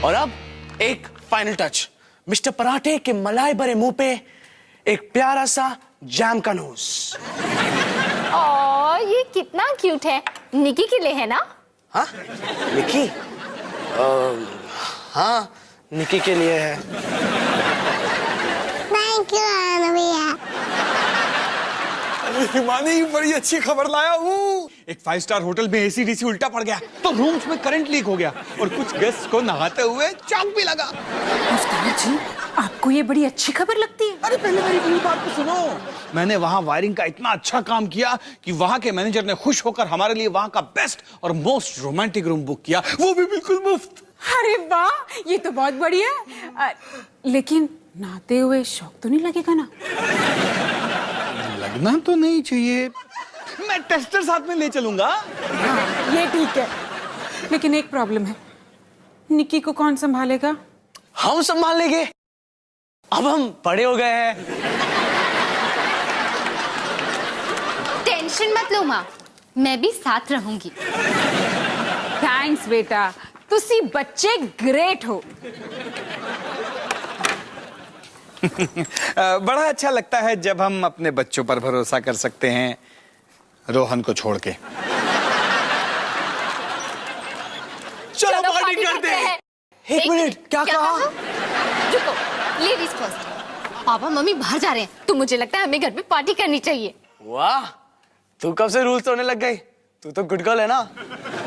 और अब एक फाइनल टच, मिस्टर पराठे के मलाई भरे मुंह पे एक प्यारा सा जैम का नोज। ये कितना क्यूट है, निकी के लिए है ना? हाँ निकी, हाँ निकी के लिए है। थैंक यू भैया। हिमानी बड़ी अच्छी खबर लाया हूँ। एक 5 स्टार होटल में एसी डीसी उल्टा पड़ गया तो रूम्स में करंट लीक हो गया और कुछ गेस्ट को नहाते हुए चौंक भी लगा। उस्ताद जी, आपको ये बड़ी अच्छी खबर लगती है? अरे पहले मेरी पूरी बात तो सुनो। मैंने वहाँ वायरिंग का इतना अच्छा काम किया कि वहाँ के मैनेजर ने खुश होकर हमारे लिए वहाँ का बेस्ट और मोस्ट रोमांटिक रूम बुक किया, वो भी बिल्कुल मुफ्त। अरे वाह, ये तो बहुत बढ़िया है। लेकिन नहाते हुए शौक तो नहीं लगेगा ना? लगना तो नहीं चाहिए, मैं टेस्टर साथ में ले चलूंगा। हाँ, ये ठीक है, लेकिन एक प्रॉब्लम है, निकी को कौन संभालेगा? हम संभाल लेंगे, अब हम बड़े हो गए हैं। टेंशन मत लो माँ, मैं भी साथ रहूंगी। थैंक्स बेटा, तुसी बच्चे ग्रेट हो। बड़ा अच्छा लगता है जब हम अपने बच्चों पर भरोसा कर सकते हैं, रोहन को छोड़ के। चलो पार्टी करते हैं। एक मिनट, क्या कहा? रुको, लेडीज फर्स्ट। पापा मम्मी बाहर जा रहे हैं तो मुझे लगता है हमें घर पे पार्टी करनी चाहिए। वाह, तू कब से रूल्स तोड़ने लग गई? तू तो गुड गर्ल है ना?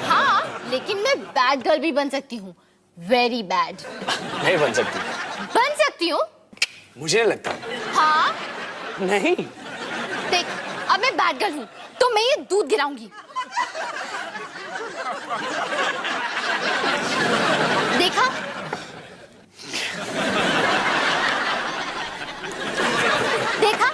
हाँ, लेकिन मैं बैड गर्ल भी बन सकती हूँ, वेरी बैड। नहीं बन सकती। बन सकती हूँ? मुझे नहीं लगता। हाँ नहीं। देख, अब मैं बैड गर्ल हूँ तो मैं ये दूध गिराऊंगी। देखा? देखा?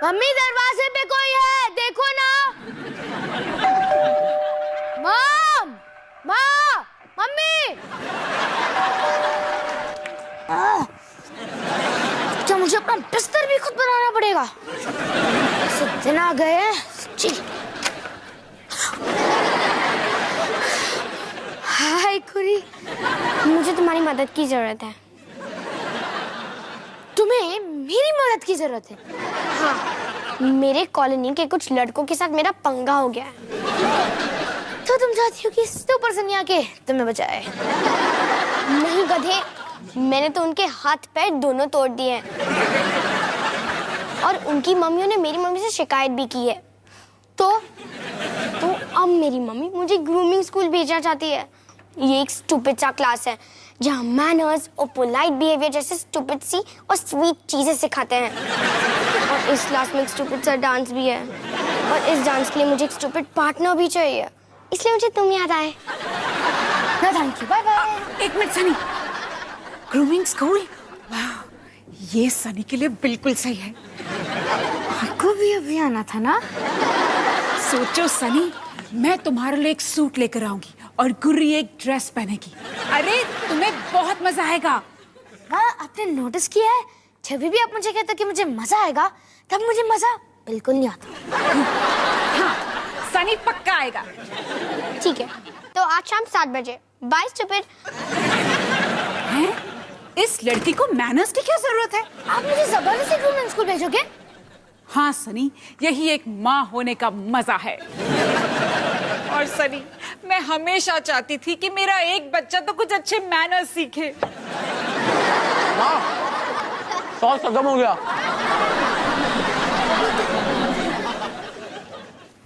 मम्मी, दरवाजे पे कोई है, देखो ना। मॉम, माँ, मम्मी। क्या मुझे अपना बिस्तर भी खुद बनाना पड़ेगा? ऐसे दिन आ गए हैं। हाय खुरी, मुझे तुम्हारी मदद की जरूरत है। तुम्हें मेरी मदद की जरूरत है? हाँ, मेरे कॉलोनी के कुछ लड़कों के साथ मेरा पंगा हो गया है, तो तुम चाहती हो कि सुपर सनिया के तुम्हें बचाए? नहीं गधे, मैंने तो उनके हाथ पैर दोनों तोड़ दिए हैं और उनकी मम्मियों ने मेरी मम्मी से शिकायत भी की है। तो अब मेरी मम्मी मुझे ग्रूमिंग स्कूल भेजना चाहती है। ये एक स्टूपिड सा क्लास है जहाँ मैनर्स और पोलाइट बिहेवियर जैसे स्टूपिड सी और स्वीट चीजें सिखाते हैं। और इस क्लास में एक स्टूपिड सा डांस भी है और इस डांस के लिए मुझे एक स्टूपिड पार्टनर भी चाहिए, इसलिए मुझे तुम याद आए। No thank you, bye bye. एक मिनट सनी, ग्रूमिंग स्कूल? वाह, ये सनी के लिए बिल्कुल सही है। आपको भी अभी आना था ना? सोचो सनी, मैं तुम्हारे लिए एक सूट लेकर आऊंगी और गुर्री एक ड्रेस पहनेगी। अरे तुम्हें बहुत मजा आएगा। हाँ, आपने नोटिस किया है, जब भी आप मुझे कहते हो कि मुझे मजा आएगा, तब मुझे मजा बिल्कुल नहीं आता। हाँ, सनी पक्का आएगा। ठीक है, तो आज शाम 7 बजे। Bye stupid. हैं? इस लड़की को मैनर्स की क्या जरूरत है? आप मुझे जबरदस्ती ग्रूमिंग स्कूल भेजोगे? हाँ सनी, यही एक माँ होने का मजा है। और सनी, मैं हमेशा चाहती थी कि मेरा एक बच्चा तो कुछ अच्छे मैनर्स सीखे। माँ, सॉस खत्म हो गया।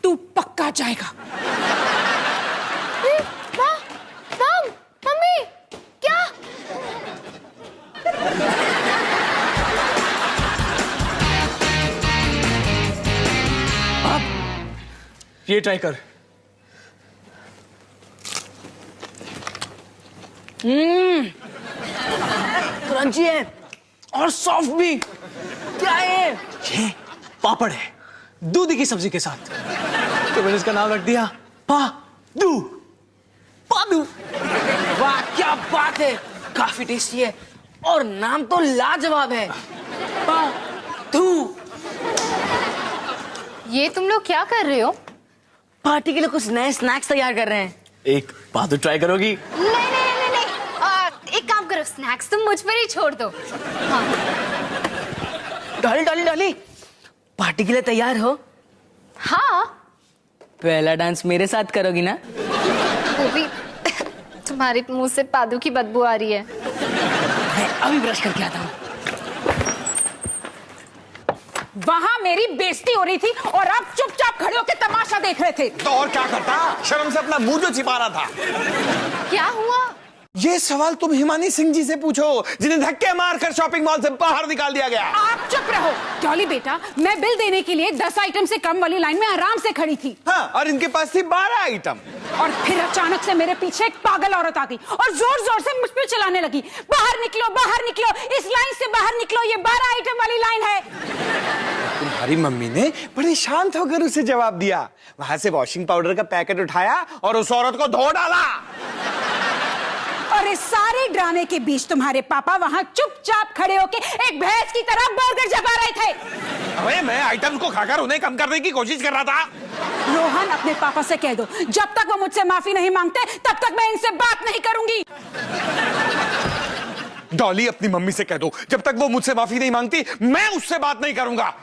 तू पक्का जाएगा। मॉम, मम्मी, क्या? ये ट्राई कर। क्रंची है और सॉफ्ट भी। क्या है ये? पापड़ है, दूध की सब्जी के साथ। तो मैंने इसका नाम रख दिया पादू। पादू। वाह क्या बात है, काफी टेस्टी है और नाम तो लाजवाब है, पादू। ये तुम लोग क्या कर रहे हो? पार्टी के लिए कुछ नए स्नैक्स तैयार कर रहे हैं। एक पादू ट्राई करोगी? नहीं, एक काम करो, स्नैक्स तुम मुझ पर ही छोड़ दो। डॉली डॉली डॉली, पार्टी के लिए तैयार हो? हाँ, पहला डांस मेरे साथ करोगी ना? वो भी तुम्हारे मुंह से पादू की बदबू आ रही है। मैं अभी ब्रश करके आता हूँ। वहां मेरी बेइज्जती हो रही थी और आप चुपचाप खड़े होकर तमाशा देख रहे थे। तो और क्या करता, शर्म से अपना मुंह जो छिपा रहा था। क्या हुआ? ये सवाल तुम हिमानी सिंह जी से पूछो, जिन्हें धक्के मारकर शॉपिंग मॉल से बाहर निकाल दिया गया। आप चुप रहो। डॉली बेटा, मैं बिल देने के लिए 10 आइटम से कम वाली लाइन में आराम से खड़ी थी। हाँ, और इनके पास थी 12 आइटम। और फिर अचानक से मेरे पीछे एक पागल औरत आ गई और जोर जोर से मुझ पे चिल्लाने लगी, बाहर निकलो, बाहर निकलो, इस लाइन से बाहर निकलो, ये 12 आइटम वाली लाइन है। तुम्हारी मम्मी ने बड़े शांत होकर उसे जवाब दिया। वहां से वॉशिंग पाउडर का पैकेट उठाया और उस औरत को धो डाला। और इस सारे ड्रामे के बीच तुम्हारे पापा वहां चुपचाप खड़े होके एक भैंस की तरह बर्गर चबा रहे थे। अबे मैं आइटम्स को खाकर उन्हें कम करने की कोशिश कर रहा था। रोहन, अपने पापा से कह दो, जब तक वो मुझसे माफी नहीं मांगते तब तक मैं इनसे बात नहीं करूंगी। डॉली, अपनी मम्मी से कह दो, जब तक वो मुझसे माफी नहीं मांगती मैं उससे बात नहीं करूंगा।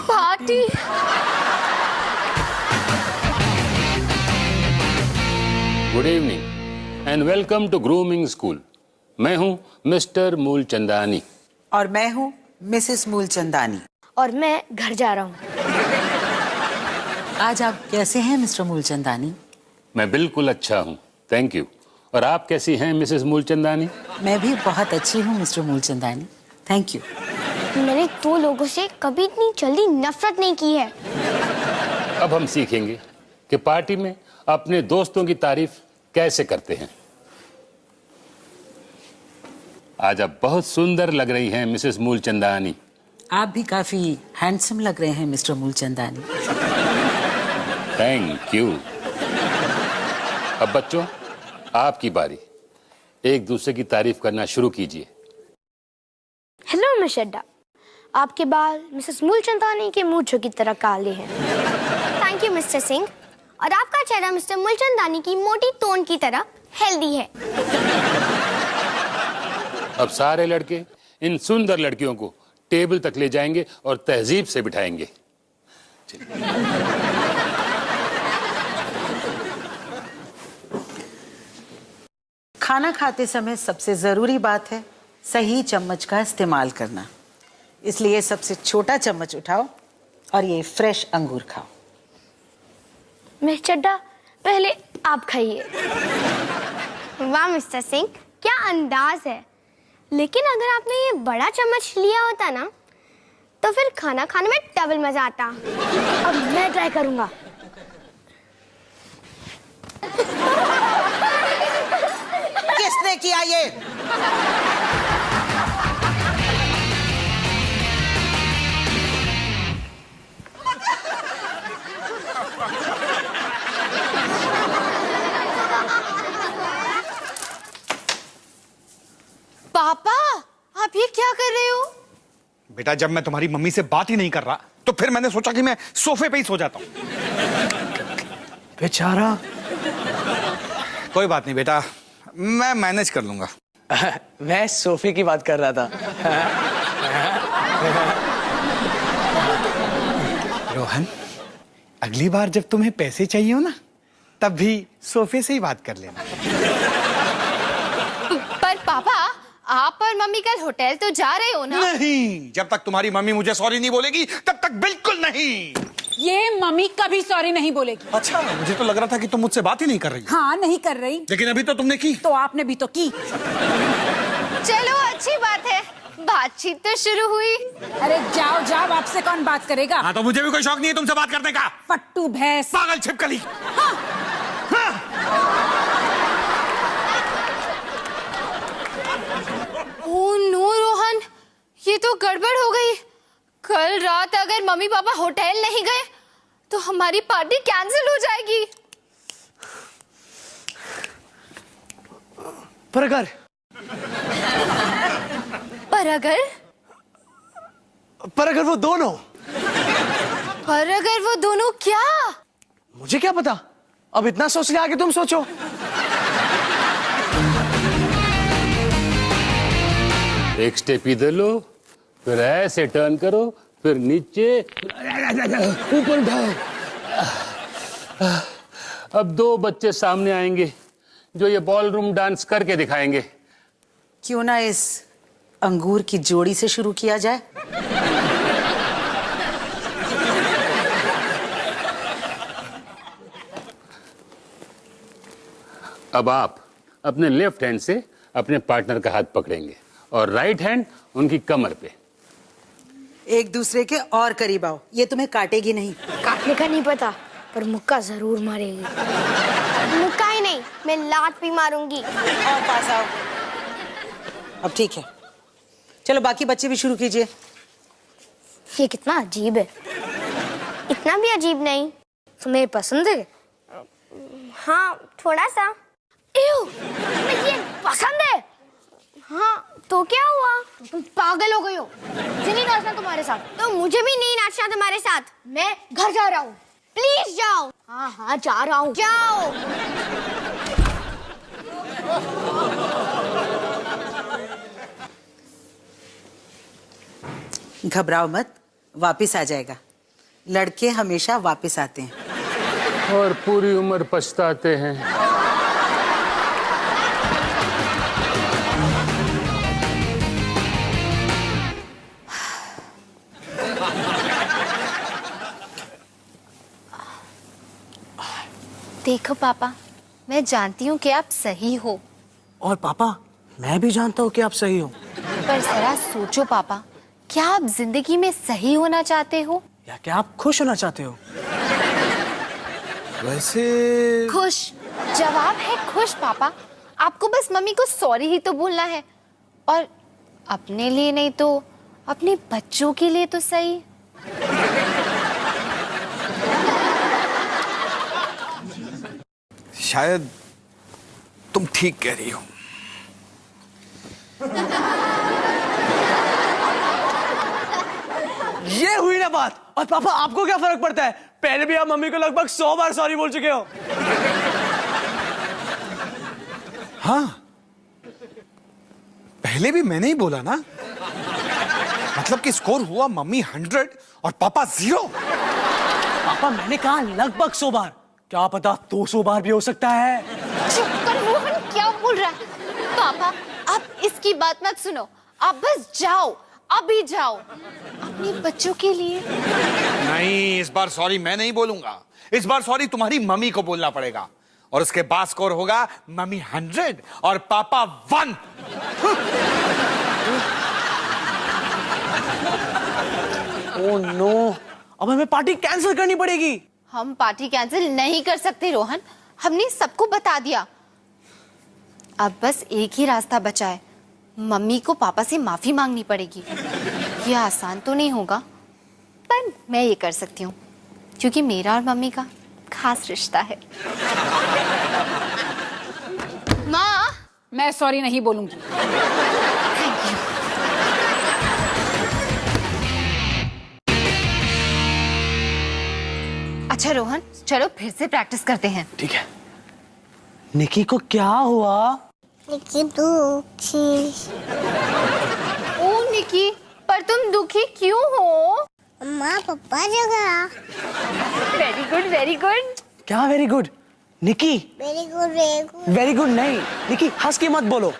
Party. Good evening and welcome to grooming school. मैं हूं मिस्टर मूलचंदानी। और मैं हूँ मिसेस मूलचंदानी। और मैं घर जा रहा हूँ। आज आप कैसे हैं मिस्टर मूलचंदानी? मैं बिल्कुल अच्छा हूं, थैंक यू। और आप कैसी हैं मिसेस मूलचंदानी? मैं भी बहुत अच्छी हूँ मिस्टर मूलचंदानी, थैंक यू। मैंने 2 लोगों से कभी इतनी जल्दी नफरत नहीं की है। अब हम सीखेंगे कि पार्टी में अपने दोस्तों की तारीफ कैसे करते हैं। आज आप बहुत सुंदर लग रही हैं मिसेस मूलचंदानी। आप भी काफी हैंडसम लग रहे हैं मिस्टर मूलचंदानी। Thank you. अब बच्चों, आपकी बारी। एक दूसरे की तारीफ करना शुरू कीजिए। हेलो मिस अड्डा, आपके बाल मिसेस मूलचंदानी के मूंछों की तरह काले हैं। Thank you mister Singh. और आपका चेहरा मिस्टर मूलचंदानी की मोटी तोन की तरह हेल्दी है। अब सारे लड़के इन सुंदर लड़कियों को टेबल तक ले जाएंगे और तहजीब से बिठाएंगे। खाना खाते समय सबसे जरूरी बात है सही चम्मच का इस्तेमाल करना। इसलिए सबसे छोटा चम्मच उठाओ और ये फ्रेश अंगूर खाओ। मिस चड्डा, पहले आप खाइए। वाह मिस्टर सिंह, क्या अंदाज है। लेकिन अगर आपने ये बड़ा चम्मच लिया होता ना, तो फिर खाना खाने में डबल मजा आता। अब मैं ट्राई करूंगा। किसने किया ये? पापा, आप ये क्या कर रहे हो? बेटा जब मैं तुम्हारी मम्मी से बात ही नहीं कर रहा तो फिर मैंने सोचा कि मैं सोफे पे ही सो जाता हूँ। बेचारा। कोई बात नहीं बेटा, मैं मैनेज कर लूंगा। मैं सोफे की बात कर रहा था। रोहन, अगली बार जब तुम्हें पैसे चाहिए हो ना तब भी सोफे से ही बात कर लेना। पर पापा, आप और मम्मी कल होटल तो जा रहे हो ना? नहीं, जब तक तुम्हारी मम्मी मुझे सॉरी नहीं बोलेगी तब तक बिल्कुल नहीं। ये मम्मी कभी सॉरी नहीं बोलेगी। अच्छा, मुझे तो लग रहा था कि तुम मुझसे बात ही नहीं कर रही। हाँ, नहीं कर रही। लेकिन अभी तो तुमने की। तो आपने भी तो की। चलो अच्छी बात है, बातचीत तो शुरू हुई। अरे जाओ जाओ, आपसे कौन बात करेगा? हाँ, तो मुझे भी कोई शौक नहीं है तुमसे बात करने का। फट्टू भैंस। पागल छिपकली। ओह नो रोहन, ये तो गड़बड़ हो गई। कल रात अगर मम्मी पापा होटल नहीं गए तो हमारी पार्टी कैंसिल हो जाएगी। पर अगर वो दोनों। पर अगर वो दोनों क्या? मुझे क्या पता, अब इतना सोच लिया, आगे तुम सोचो। एक स्टेप इधर लो, फिर ऐसे टर्न करो, फिर नीचे, ऊपर उठाओ। अब 2 बच्चे सामने आएंगे जो ये बॉलरूम डांस करके दिखाएंगे। क्यों ना इस अंगूर की जोड़ी से शुरू किया जाए? अब आप अपने लेफ्ट हैंड से अपने पार्टनर का हाथ पकड़ेंगे और राइट हैंड उनकी कमर पे। एक दूसरे के और करीब आओ, ये तुम्हें काटेगी नहीं। काटने का नहीं पता, पर मुक्का जरूर मारेगी। मुक्का ही नहीं, मैं लात भी मारूंगी। और पास आओ। अब ठीक है, चलो बाकी बच्चे भी शुरू कीजिए। ये कितना अजीब है। इतना भी अजीब नहीं। तुम्हें पसंद है? हाँ, थोड़ा सा। तुम्हें ये पसंद है? हाँ, तो क्या हुआ? तुम पागल हो गई हो। मुझे नहीं नाचना तुम्हारे साथ। तो मुझे भी नहीं नाचना तुम्हारे साथ। मैं घर जा रहा हूँ। प्लीज जाओ। हाँ हाँ, जा रहा हूँ। जाओ। घबराओ मत, वापस आ जाएगा। लड़के हमेशा वापस आते हैं। और पूरी उम्र पछताते हैं। देखो पापा, मैं जानती हूँ कि आप सही हो, और पापा, मैं भी जानता हूँ कि आप सही हो। पर जरा सोचो पापा, क्या आप जिंदगी में सही होना चाहते हो या क्या आप खुश होना चाहते हो? वैसे खुश? जवाब है खुश पापा। आपको बस मम्मी को सॉरी ही तो बोलना है, और अपने लिए नहीं तो अपने बच्चों के लिए तो सही। शायद तुम ठीक कह रही हो। ये हुई ना बात। और पापा, आपको क्या फर्क पड़ता है? पहले भी आप मम्मी को लगभग 100 बार सॉरी बोल चुके हो। हाँ, पहले भी मैंने ही बोला ना। मतलब कि स्कोर हुआ मम्मी 100 और पापा 0। पापा, मैंने कहा लगभग 100 बार। क्या पता 200 बार भी हो सकता है। चुप कर रोहन, क्या बोल रहा है? पापा, आप इसकी बात मत सुनो। आप बस जाओ, अभी जाओ, अपने बच्चों के लिए। नहीं, इस बार सॉरी मैं नहीं बोलूंगा। इस बार सॉरी तुम्हारी मम्मी को बोलना पड़ेगा, और उसके बाद स्कोर होगा मम्मी 100 और पापा 1। ओह नो, अब हमें पार्टी कैंसिल करनी पड़ेगी। हम पार्टी कैंसिल नहीं कर सकते रोहन, हमने सबको बता दिया। अब बस एक ही रास्ता बचा है, मम्मी को पापा से माफी मांगनी पड़ेगी। ये आसान तो नहीं होगा, पर मैं ये कर सकती हूँ, क्योंकि मेरा और मम्मी का खास रिश्ता है। माँ, मैं सॉरी नहीं बोलूंगी। अच्छा रोहन, चलो फिर से प्रैक्टिस करते हैं। ठीक है। निकी को क्या हुआ? निकी दुखी। ओ निकी, पर तुम दुखी क्यों हो? अम्मा पापा जगह। Very good very good. क्या very good? Nikki very good very good. Very good नहीं, निकी हंस के मत बोलो,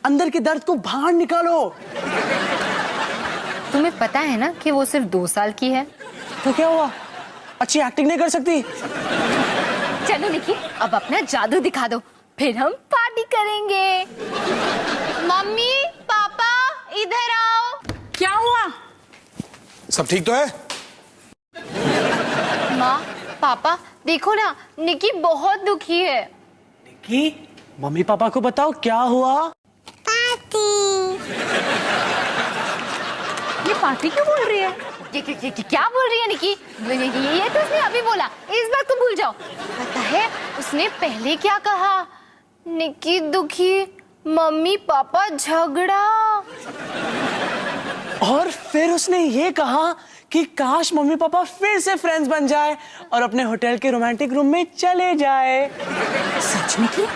अंदर के दर्द को बाहर निकालो। तुम्हें पता है ना कि वो सिर्फ 2 साल की है। तो क्या हुआ? अच्छी एक्टिंग नहीं कर सकती? चलो निकी, अब अपना जादू दिखा दो, फिर हम पार्टी करेंगे। मम्मी पापा इधर आओ। क्या हुआ? सब ठीक तो है? माँ पापा देखो ना, निकी बहुत दुखी है। निकी, मम्मी पापा को बताओ क्या हुआ? पार्टी। ये पार्टी क्यों बोल रही है? क्या बोल रही है निकी? ये तो उसने अभी बोला, इस बात को भूल जाओ। पता है उसने पहले क्या कहा? निकी दुखी, मम्मी पापा झगड़ा। और फिर उसने ये कहा कि काश मम्मी पापा फिर से फ्रेंड्स बन जाए और अपने होटल के रोमांटिक रूम में चले जाए। सच में की?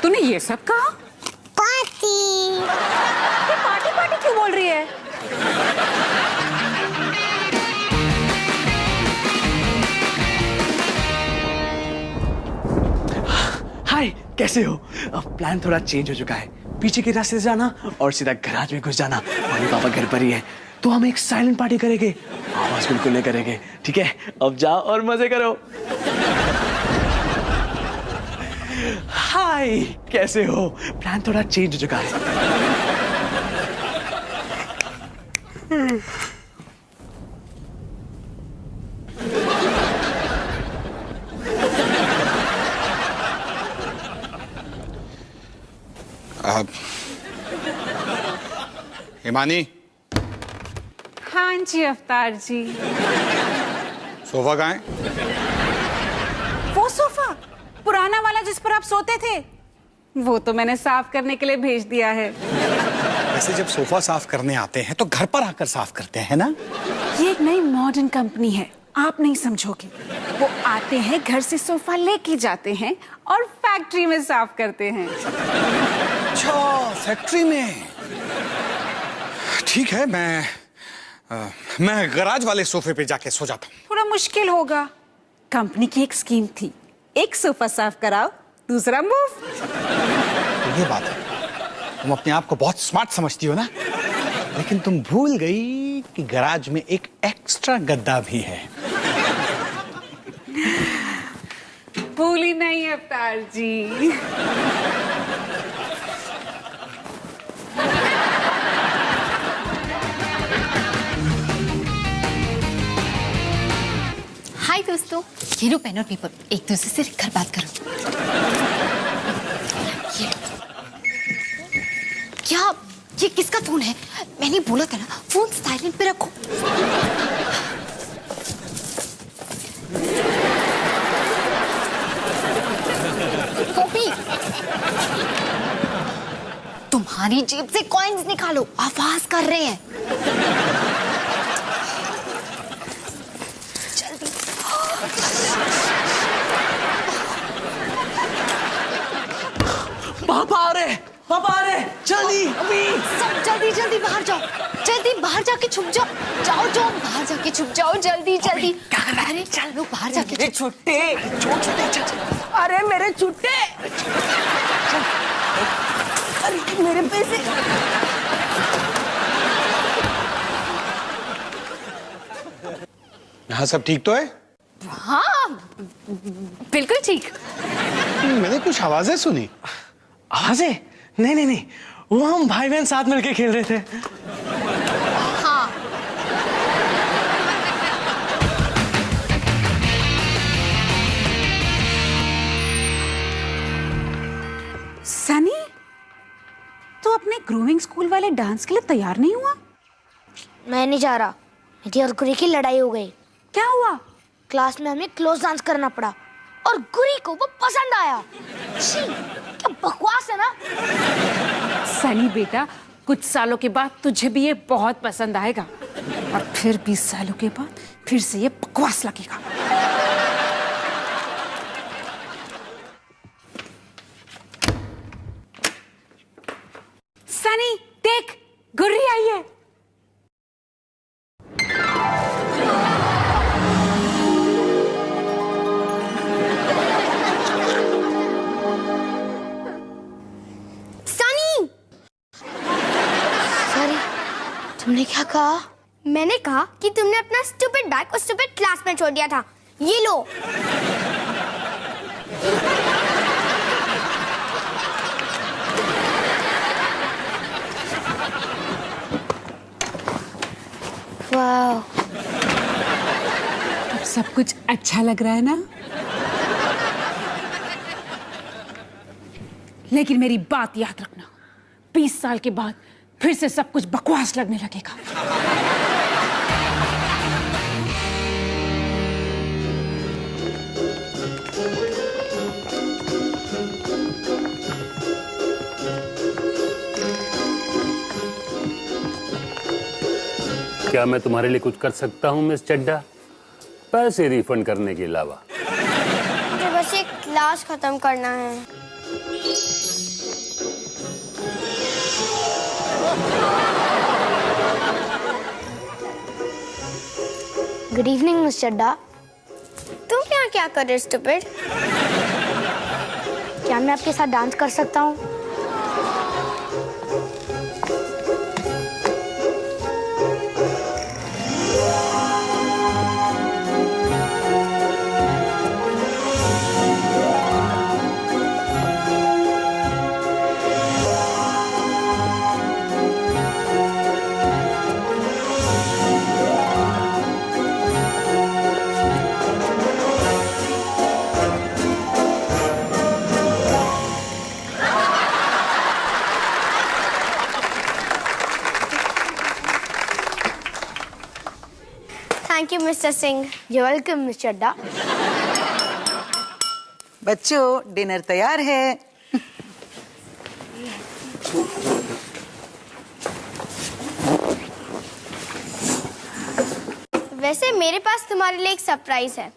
तूने ये सब कहा? पार्टी। ये पार्टी पार्टी क्यों बोल रही है? हाय, कैसे हो? अब प्लान थोड़ा चेंज हो चुका है। पीछे के रास्ते से जाना और सीधा गैराज में घुस जाना। मम्मी पापा घर पर ही है, तो हम एक साइलेंट पार्टी करेंगे, आवाज बिल्कुल नहीं करेंगे। ठीक है, अब जाओ और मजे करो। हाय, कैसे हो? प्लान थोड़ा चेंज हो चुका है। हिमानी, हाँ जी अवतार जी। सोफा कहाँ है? वो सोफा पुराना वाला जिस पर आप सोते थे, वो तो मैंने साफ करने के लिए भेज दिया है। वैसे जब सोफा साफ करने आते हैं तो घर पर आकर साफ करते हैं ना? ये एक नई मॉडर्न कंपनी है, आप नहीं समझोगे। वो आते हैं, घर से सोफा लेके जाते हैं और फैक्ट्री में साफ करते हैं। अच्छा, फैक्ट्री में। ठीक है, मैं गराज वाले सोफे पे जाके सो जाता हूँ। थोड़ा मुश्किल होगा। कंपनी की एक स्कीम थी, एक सोफा साफ कराओ, दूसरा मुफ्त। तो ये बात है, तुम अपने आप को बहुत स्मार्ट समझती हो ना, लेकिन तुम भूल गई कि गराज में एक एक्स्ट्रा गद्दा भी है। भूली नहीं अवतार जी। हाय दोस्तों, ये लो पेन और पेपर, एक दूसरे से लिखकर बात करो। ये क्या, ये किसका फोन है? मैंने बोला था ना फोन साइलेंट पे रखो। कॉपी, तुम्हारी जेब से कॉइन्स निकालो, आवाज कर रहे हैं। पापा आ रहे, पापा आ रहे, जल्दी अभी। सब जल्दी जल्दी बाहर जाओ, जल्दी बाहर जाके छुप जाओ। जाओ जाओ बाहर जाके छुप जाओ, जल्दी जल्दी। अरे चलो बाहर जाके मेरे छुट्टे, अरे मेरे छुट्टे, अरे मेरे पैसे। यहाँ सब ठीक तो है? हाँ बिल्कुल ठीक। मैंने कुछ आवाजें सुनी। आवाजें? नहीं नहीं नहीं, वो हम भाई बहन साथ मिलके खेल रहे थे। हाँ सनी, तू अपने ग्रूमिंग स्कूल वाले डांस के लिए तैयार नहीं हुआ? मैं नहीं जा रहा, मेरी और गुरी की लड़ाई हो गई। क्या हुआ? क्लास में हमें क्लोज डांस करना पड़ा और गुरी को वो पसंद आया। छी, क्या बकवास है ना। सनी बेटा, कुछ सालों के बाद तुझे भी ये बहुत पसंद आएगा और फिर 20 सालों के बाद फिर से ये बकवास लगेगा। आइए। सनी, सॉरी, तुमने क्या कहा? मैंने कहा कि तुमने अपना स्टूपिड बैग उस स्टूपिड क्लास में छोड़ दिया था। ये लो। वाह, अब सब कुछ अच्छा लग रहा है ना? लेकिन मेरी बात याद रखना, 20 साल के बाद फिर से सब कुछ बकवास लगने लगेगा। क्या मैं तुम्हारे लिए कुछ कर सकता हूँ मिस चड्ढा, पैसे रिफंड करने के अलावा? मुझे बस ये क्लास खत्म करना है। Good evening miss Chadha. तुम यहाँ क्या कर रहे हो स्टूपिड? क्या मैं आपके साथ डांस कर सकता हूँ? Thank you mister Singh. You welcome miss Chadha. बच्चों, डिनर तैयार है। वैसे मेरे पास तुम्हारे लिए एक सरप्राइज है।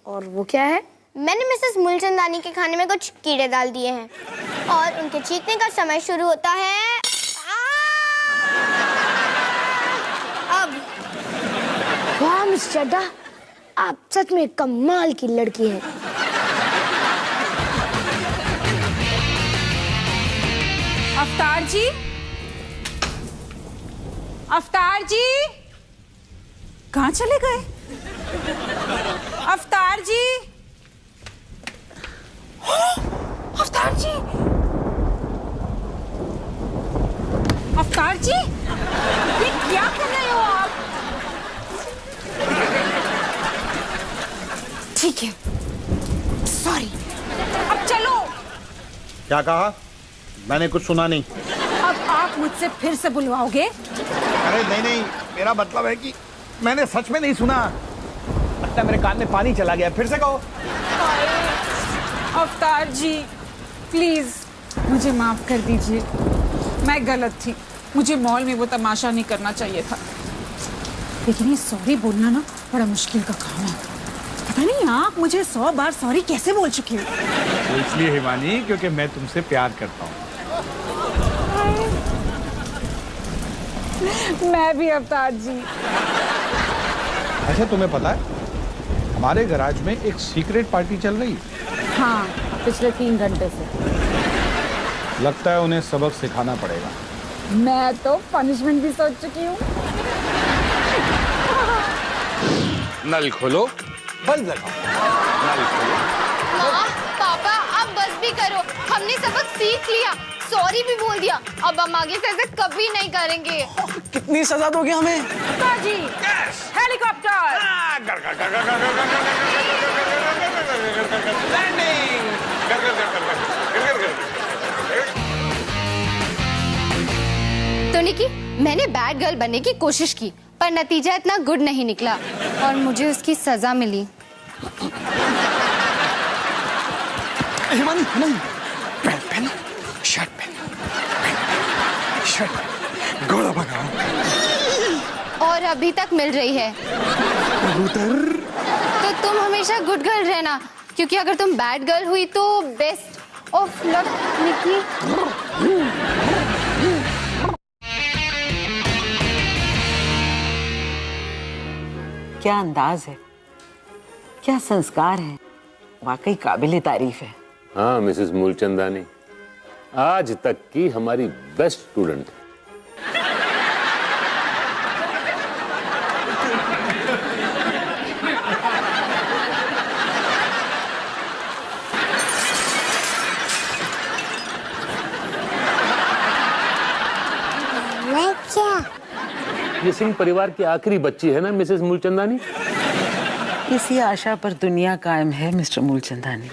और वो क्या है? मैंने मिसेस मूलचंदानी के खाने में कुछ कीड़े डाल दिए हैं और उनके चीखने का समय शुरू होता है अब। वाह मिस चड्ढा, आप सच में कमाल की लड़की हैं। अवतार जी, अवतार जी, कहाँ चले गए? अवतार जी, अवतार जी, अवतार जी, ये क्या कर रहे हो आप? ठीक है, सॉरी, अब चलो। क्या कहा? मैंने कुछ सुना नहीं। अब आप मुझसे फिर से बुलवाओगे? अरे नहीं नहीं, मेरा मतलब है कि मैंने सच में नहीं सुना। लगता है मेरे कान में पानी चला गया। फिर से कहो। अवतार जी, प्लीज मुझे माफ कर दीजिए, मैं गलत थी। मुझे मॉल में वो तमाशा नहीं करना चाहिए था। लेकिन ये सॉरी बोलना ना बड़ा मुश्किल का काम है। पता नहीं आप मुझे 100 बार सॉरी कैसे बोल चुकी हो। तो इसलिए हिमानी, क्योंकि मैं तुमसे प्यार करता हूँ। मैं भी अवतार जी। अच्छा, तुम्हें पता है हमारे गैराज में एक सीक्रेट पार्टी चल रही है। हाँ, पिछले 3 घंटे से। लगता है उन्हें सबक सिखाना पड़ेगा। मैं तो पनिशमेंट भी सोच चुकी हूँ। नल खोलो, बल्ब लगाओ। नल खोलो। माँ, पापा, अब बस भी करो, हमने सबक सीख लिया, सॉरी भी बोल दिया, अब हम आगे से ऐसे कभी नहीं करेंगे। कितनी सजा दोगे हमें? जी, हेलीकॉप्टर। तो निकी, मैंने बैड गर्ल बनने की कोशिश की, पर नतीजा इतना गुड नहीं निकला और मुझे उसकी सजा मिली। हिमानी, हिमानी, पहन, शर्ट पहन, शर्ट, घोड़ा बनाओ। और अभी तक मिल रही है। तो तुम हमेशा गुड गर्ल रहना, क्योंकि अगर तुम बैड गर्ल हुई तो बेस्ट ऑफ लक निकी। क्या अंदाज है, क्या संस्कार है, वाकई काबिले तारीफ है। हाँ मिसेस मूलचंदानी, आज तक की हमारी बेस्ट स्टूडेंट। मैं क्या? ये सिंह परिवार की आखिरी बच्ची है ना मिसेस मूलचंदानी? इसी आशा पर दुनिया कायम है मिस्टर मूलचंदानी।